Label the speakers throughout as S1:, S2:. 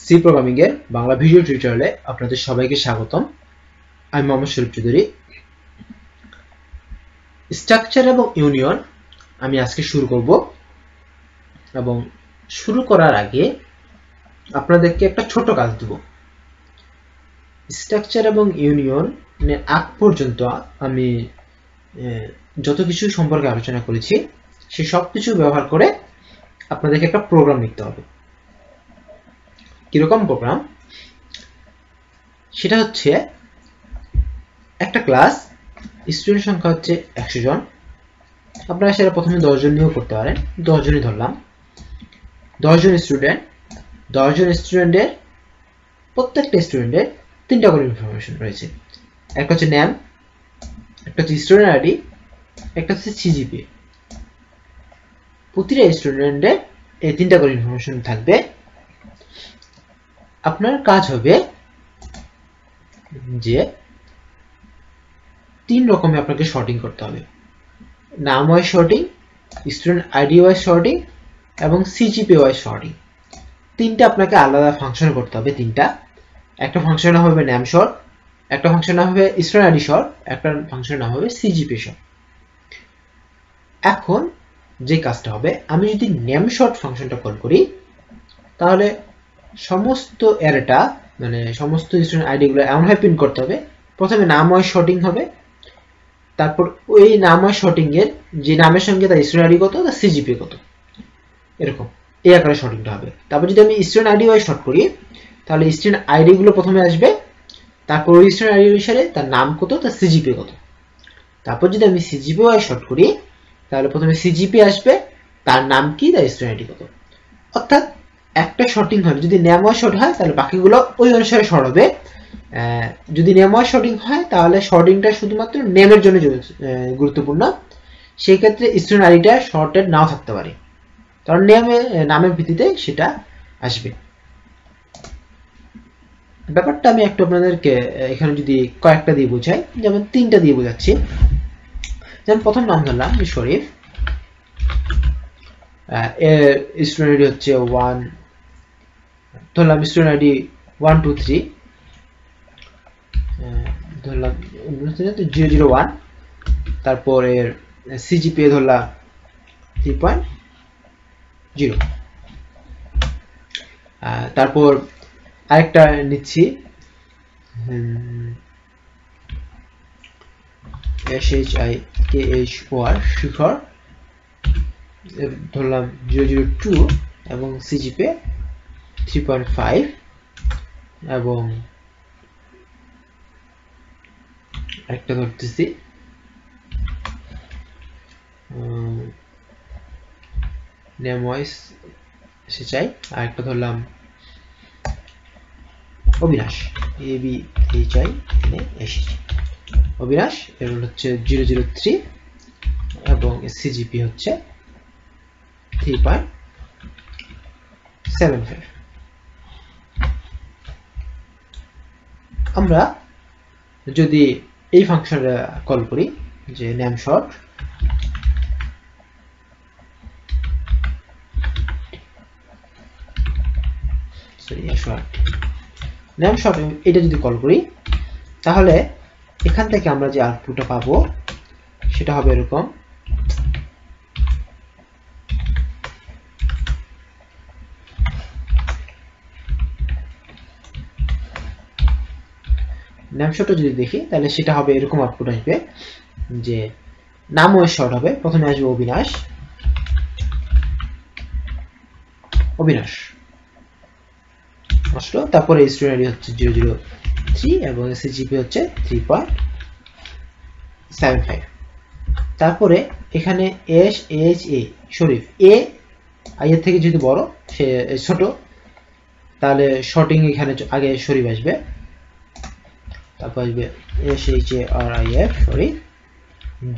S1: C programming এর Bangla video টিউটোরিয়ালে আপনাদের সবাইকে স্বাগতম। আমি মোহাম্মদ শরীফ চৌধুরী। স্ট্রাকচার এবং ইউনিয়ন আমি আজকে শুরু করব, এবং শুরু করার আগে আপনাদেরকে একটা ছোট কাজ দেব। স্ট্রাকচার এবং ইউনিয়নের আগ পর্যন্ত আমি যত কিছু সম্পর্কে আলোচনা করেছি সে সব কিছু ব্যবহার করে আপনাদেরকে একটা প্রোগ্রাম লিখতে হবে। কিরকম প্রোগ্রাম? সেটা হচ্ছে একটা ক্লাস, স্টুডেন্ট সংখ্যা হচ্ছে 100 জন। আপনারা সেটা প্রথমে 10 জন নিয়েও করতে পারেন, 10 জনই ধরলাম। 10 জন স্টুডেন্ট, 10 জন স্টুডেন্টের প্রত্যেকটা স্টুডেন্টের 3টা করে ইনফরমেশন রয়েছে। একটা হচ্ছে নেম, একটা হচ্ছে স্টুডেন্ট আইডি, একটা হচ্ছে সিজিপিএ। প্রতিটা স্টুডেন্টের এই 3টা করে ইনফরমেশন থাকবে। আপনার কাজ হবে যে 3 রকমে আপনাকে শর্টিং করতে হবে। নাম wise sorting, student ID wise sorting এবং সিজিপিএ ওয়াইজ শর্টিং। 3টা আপনাকে আলাদা ফাংশন করতে হবে। 3টা, একটা ফাংশন হবে নেম শর্ট, একটা ফাংশন হবে স্টুডেন্ট আইডি শর্ট, একটা ফাংশন হবে সিজিপিএ শর্ট। এখন যে কাজটা হবে, আমি যদি নেম শর্ট ফাংশনটা কল করি তাহলে সমস্ত অ্যারেটা মানে সমস্ত স্টুডেন্ট আইডি গুলো এমনভাবে প্রিন্ট করতে হবে। প্রথমে নাম ওয়াইজ শর্টিং হবে, তারপর ওই নাম ওয়াইজ শর্টিং এর যে নামের সঙ্গে তার স্টুডেন্ট আইডি কত, তার সিজিপিএ কত, এরকম এই আকারে শর্টিংটা হবে। তারপর যদি আমি স্টুডেন্ট আইডি ওয়াইজ শর্ট করি তাহলে স্টুডেন্ট আইডি গুলো প্রথমে আসবে, তারপর ওই স্টুডেন্ট আইডি অনুসারে তার নাম কত, তার সিজিপিএ কত। তারপর যদি আমি সিজিপিএ ওয়াইজ শর্ট করি তাহলে প্রথমে সিজিপিএ আসবে, তার নাম কি, তার স্টুডেন্ট আইডি কত। অর্থাৎ একটা শর্টিং হলে যদি নেম ওয়াইজ শর্ট হয় তাহলে বাকিগুলো ওই অনুসারে শর্ট হবে। যদি নেম ওয়াইজ শর্টিং হয় তাহলে শর্টিংটা শুধুমাত্র নেমের জন্য গুরুত্বপূর্ণ। সেই ক্ষেত্রে স্টুডেন্ট আইডিটা শর্টেড নাও থাকতে পারে, কারণ নামের ভিত্তিতে সেটা আসবে। ব্যাপারটা আমি একটু আপনাদেরকে এখানে যদি কয়েকটা দিয়ে বোঝাই, যেমন 3টা দিয়ে বোঝাচ্ছি। যেমন প্রথম নাম ধরলাম শরীফ, স্টুডেন্ট আইডি হচ্ছে 1, ধরলাম স্টুডেন্ট আইডি 1 2 3, ধরলাম 001, তারপর এর সিজিপিএ ধরলাম 3.0। তারপর আরেকটা নিচ্ছি SHIKHOR শিখর, ধরলাম 002 এবং সিজিপিএ 3.5, এবং একটা ধরতেছি নেম ওয়াইজ সে চাই, আর একটা ধরলাম অবিনাশ, ABHI অবিনাশ, এর হচ্ছে 003 এবং সিজিপি হচ্ছে 3.75। আমরা যদি এই ফাংশনটা কল করি যে নেম শর্ট, নেম শর্ট এটা যদি কল করি তাহলে এখান থেকে আমরা যে আউটপুটটা পাবো সেটা হবে এরকম। নেম শর্টটা যদি দেখি তাহলে সেটা হবে এরকম আউটপুট আসবে, যে নাম ওয়াইজ শর্ট হবে, প্রথমে আসবে অবিনাশ আসলো, তারপরে স্টুডেন্ট আইডি হচ্ছে 003 এবং সিজিপি হচ্ছে 3.75। তারপরে এখানে SHA শরীফ, এ আই এর থেকে যদি বড় সে ছোট তাহলে শর্টিং এখানে আগে শরীফ আসবে, তারপর আসবে SHARIF শরীফ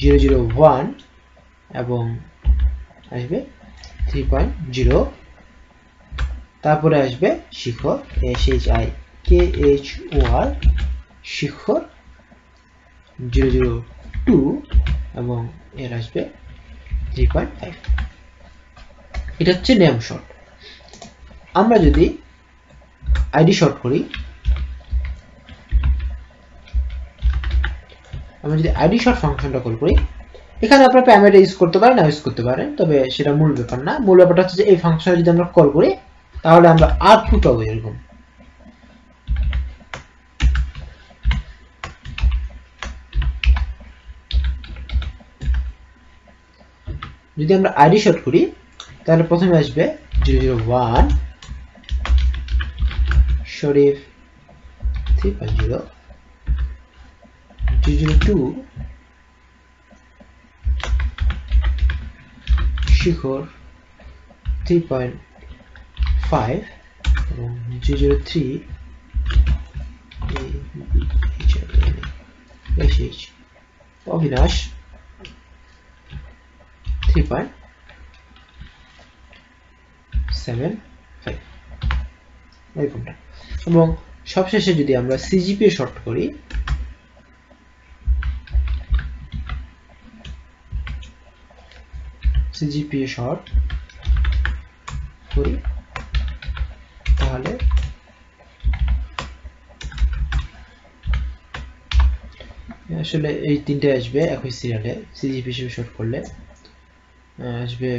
S1: 001 এবং আসবে 3.0, তারপরে আসবে শিখর SHIKHOR শিখর 002 এবং এর আসবে 3.5। এটা হচ্ছে নেম শর্ট। আমরা যদি আইডি শর্ট করি, আমরা যদি আইডি শর্ট ফাংশনটা কল করি, এখানে আপনারা প্যারামিটার ইউজ করতে পারেন, না ইউজ করতে পারেন, তবে সেটা মূল ব্যাপার না। মূল ব্যাপারটা হচ্ছে যে এই ফাংশনে যদি আমরা কল করি তাহলে আমরা আউটপুট পাবো এরকম। যদি আমরা আইডি শর্ট করি তাহলে প্রথমে আসবে 001 শরীফ 3.0, 002 শিখর 3.5 এবং 003 অবিনাশ 3.75 এরকমটা। এবং সবশেষে যদি আমরা সিজিপি শর্ট করি, তাহলে আসলে এই তিনটে আসবে একই সিরিয়ালে। সিজিপি হিসেবে শর্ট করলে আসবে,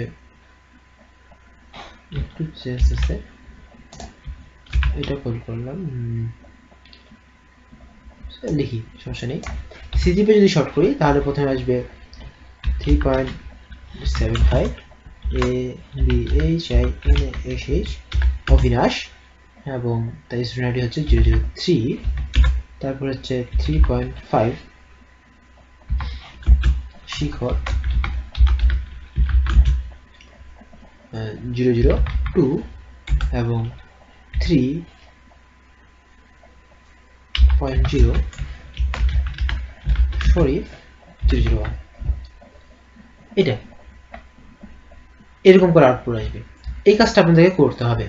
S1: একটু চেঞ্জ আছে, এটা কল করলাম, লিখি সমস্যা নেই। সিজিপি যদি শর্ট করি তাহলে প্রথমে আসবে 3.75 ABHINASH অবিনাশ, এবং তার স্টুডেন্ট আইডি হচ্ছে 003, তারপর হচ্ছে 3.5 শিখর 002 এবং 3.0 শরীফ 001। এটা এরকম করে আউটপুট আসবে। এই কাজটা আপনাদেরকে করতে হবে,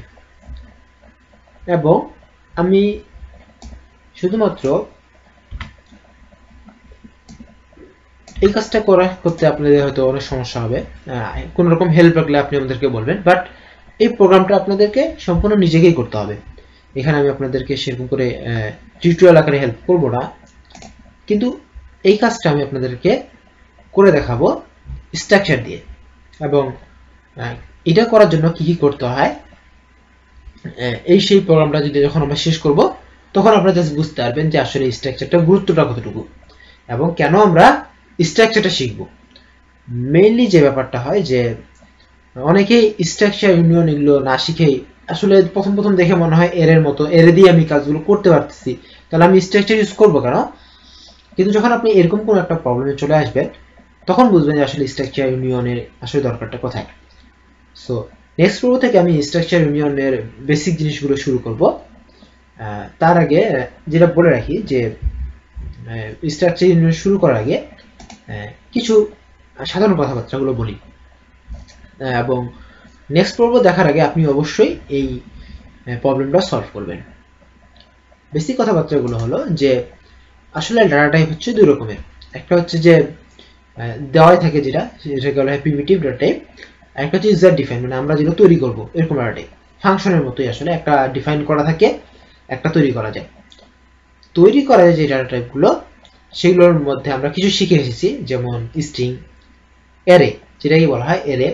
S1: এবং আমি শুধুমাত্র এই কাজটা করতে আপনাদের হয়তো অনেক সমস্যা হবে, কোন রকম হেল্প লাগলে আপনি আমাদেরকে বলবেন, বাট এই প্রোগ্রামটা আপনাদেরকে সম্পূর্ণ নিজেকেই করতে হবে। এখানে আমি আপনাদেরকে সেরকম করে টিউটোরিয়াল আকারে হেল্প করব না, কিন্তু এই কাজটা আমি আপনাদেরকে করে দেখাবো স্ট্রাকচার দিয়ে। এবং এটা করার জন্য কি কি করতে হয়, এই সেই প্রোগ্রামটা যদি যখন আমরা শেষ করব তখন আপনারা জাস্ট বুঝতে পারবেন যে আসলে এই স্ট্রাকচারটা গুরুত্বটা কতটুকু এবং কেন আমরা স্ট্রাকচারটা শিখব। মেইনলি যে ব্যাপারটা হয় যে অনেকেই স্ট্রাকচার ইউনিয়ন এগুলো না শিখেই আসলে প্রথম দেখে মনে হয় এর মতো, এর দিয়ে আমি কাজগুলো করতে পারতেছি, তাহলে আমি স্ট্রাকচার ইউজ করবো কেন। কিন্তু যখন আপনি এরকম কোনো একটা প্রবলেমে চলে আসবেন তখন বুঝবেন যে আসলে স্ট্রাকচার ইউনিয়নের আসলে দরকারটা কোথায়। সো নেক্সট পর্ব থেকে আমি স্ট্রাকচার ইউনিয়নের বেসিক জিনিসগুলো শুরু করব। তার আগে যেটা বলে রাখি যে স্ট্রাকচার ইউনিয়ন শুরু করার আগে কিছু সাধারণ কথাবার্তাগুলো বলি, এবং নেক্সট পর্ব দেখার আগে আপনি অবশ্যই এই প্রবলেমটা সলভ করবেন। বেসিক কথাবার্তাগুলো হলো যে আসলে ডাটা টাইপ হচ্ছে দুই রকমের। একটা হচ্ছে যে দেওয়াই থাকে যেটাকে বলা হয় প্রিমিটিভ ডাটা টাইপ, একটা হচ্ছে ইউজার ডিফাইন, মানে আমরা যেটা তৈরি করব এরকম ডাটা টাইপ। ফাংশনের মতোই আসলে একটা ডিফাইন করা থাকে, একটা তৈরি করা যায়। তৈরি করা যায় যে ডাটা টাইপগুলো, সেগুলোর মধ্যে আমরা কিছু শিখে এসেছি, যেমন স্ট্রিং, অ্যারে যেটাকে বলা হয় অ্যারে,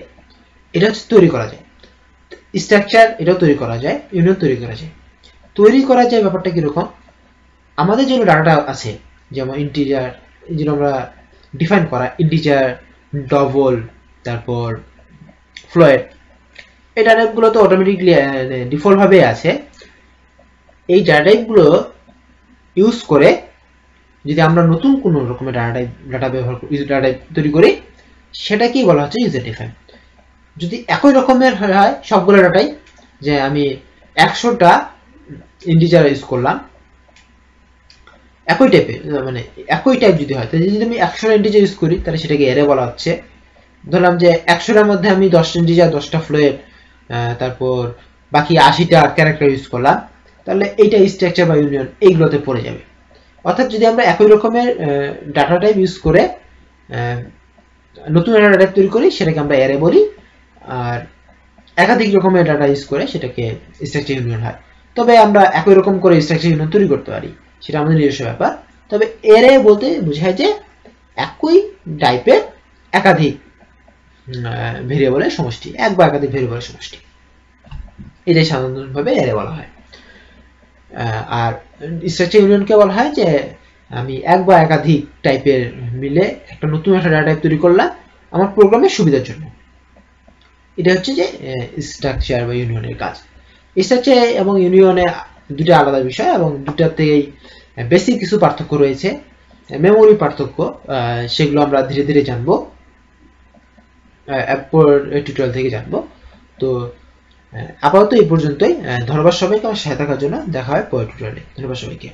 S1: এটা হচ্ছে তৈরি করা যায়। স্ট্রাকচার এটাও তৈরি করা যায়, ইউনিয়ন তৈরি করা যায়। তৈরি করা যায় ব্যাপারটা কিরকম, আমাদের যেগুলো ডাটা আছে যেমন ইন্টিজার, যেগুলো আমরা ডিফাইন করা ইন্টিজার, ডবল, তারপর ফ্লোট, এই ডাটা টাইপগুলো তো অটোমেটিকলি ডিফল্ট ভাবে আছে। এই ডাটা টাইপগুলো ইউজ করে যদি আমরা নতুন কোনো রকমের ডাটা ব্যবহার করি, ডাটা টাইপ তৈরি করি, সেটাকেই বলা হচ্ছে ইউজার ডিফাইন। যদি একই রকমের হয় সবগুলো ডাটাই, যে আমি 100টা ইন্টিজার ইউজ করলাম একই টাইপের, মানে একই টাইপ যদি হয়, তাহলে যদি আমি 100টা ইন্টিজার ইউজ করি তাহলে সেটাকে অ্যারে বলা হচ্ছে। ধরলাম যে 100টার মধ্যে আমি 10টা ইন্টিজার, 10টা ফ্লোট, তারপর বাকি 80টা ক্যারেক্টার ইউজ করলাম, তাহলে এইটা স্ট্রাকচার বা ইউনিয়ন এইগুলোতে পড়ে যাবে। অর্থাৎ যদি আমরা একই রকমের ডাটা টাইপ ইউজ করে নতুন ডাটা টাইপ তৈরি করি সেটাকে আমরা অ্যারে বলি, আর একাধিক রকমের ডাটা ইউজ করে সেটাকে স্ট্রাকচার ইউনিয়ন হয়। তবে আমরা একই রকম করে স্ট্রাকচার ইউনিয়ন তৈরি করতে পারি, সেটা আমাদের নিজস্ব ব্যাপার। তবে অ্যারে বলতে বোঝায় যে একই টাইপের একাধিক ভেরিয়েবলের সমষ্টি, এক বা একাধিক ভেরিয়েবলের সমষ্টি, এটাই সাধারণভাবে অ্যারে বলা হয়। আর স্ট্রাকচার ইউনিয়নকে বলা হয় যে আমি এক বা একাধিক টাইপের মিলে একটা নতুন একটা ডাটা টাইপ তৈরি করলাম আমার প্রোগ্রামের সুবিধার জন্য। এটা হচ্ছে যে স্ট্রাকচার বা ইউনিয়নের কাজ। স্ট্রাকচার এবং ইউনিয়নে দুটো আলাদা বিষয় এবং দুটাতেই বেসিক কিছু পার্থক্য রয়েছে, মেমোরি পার্থক্য, সেগুলো আমরা ধীরে ধীরে জানবো, টিউটোরিয়াল থেকে জানবো। তো আপাতত এই পর্যন্তই। ধন্যবাদ সবাইকে আমার সাথে থাকার জন্য। দেখা হয় পরের টিউটোরিয়ালে। ধন্যবাদ সবাইকে।